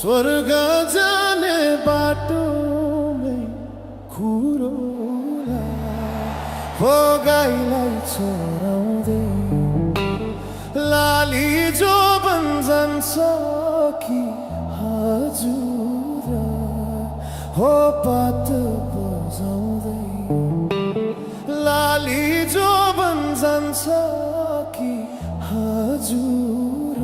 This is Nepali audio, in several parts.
स्वर्ग जाने बाटोमै खुरोला हो गाईलाई छोराउँदै लाली जो जान्छ कि हजुर हो पात बजाउँदै लाली जो जान्छ कि हजुर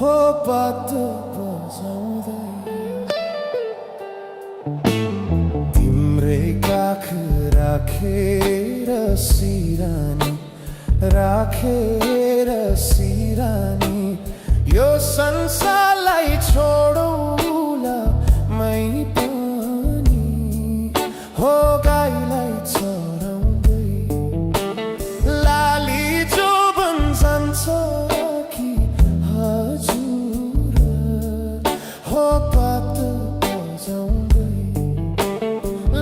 हो पात बजाउँदै तिम्रै काख राखेर सिरानी राखेर सिरानी यो संसारलाई छोडौला मै पनि हो गाईलाई चराउँदै लाली जो जान्छ कि हजुर हो पात बजाउँदै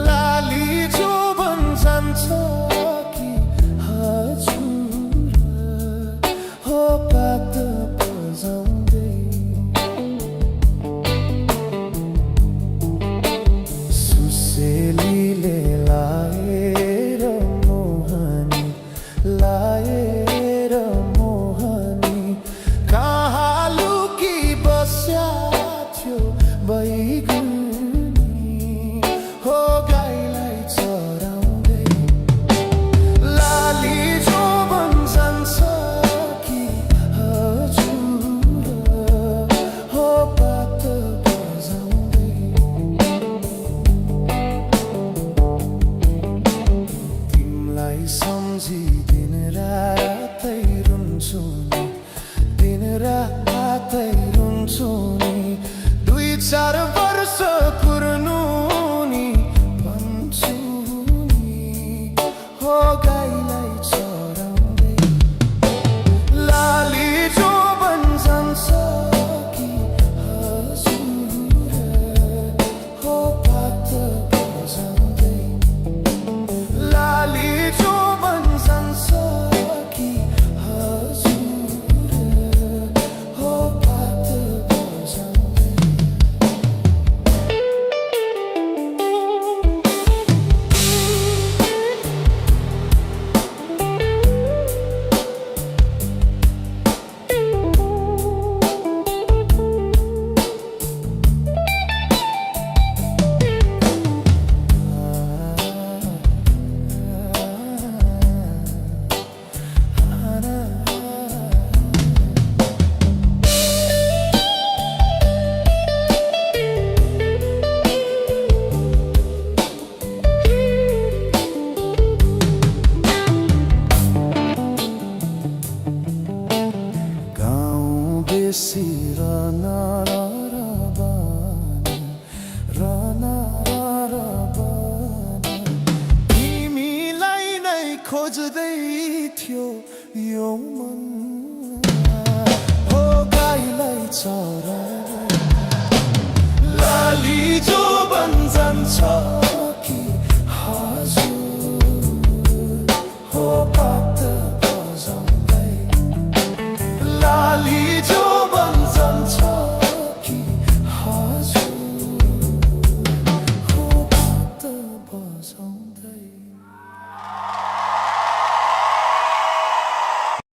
लाली जो जान्छ कि हजुर हो पात बजाउँदै सुसेलीले लाएर मोहनी कहाँ लुकी बस्या थियो बैगुनी हो गाईलाई चराउँदै लाली जो जान्छ कि हजुर हो पात बजाउँदै तिमीलाई सम्झी दिन रातै रुन्छु नि दिन रातै रुन्छु नि 2-4 वर्ष कुर्नु नि भन्छु नि हो गाईलाई चराउँदै लाली जो जान्छ कि हजुर हो पात बजाउँदै लाली जो जान्छ कि हजुर हो पात बजाउँदै तिमीलाई नै खोज्दै थियो यो मन हो गाईलाई चराउँदै लाली जो जान्छ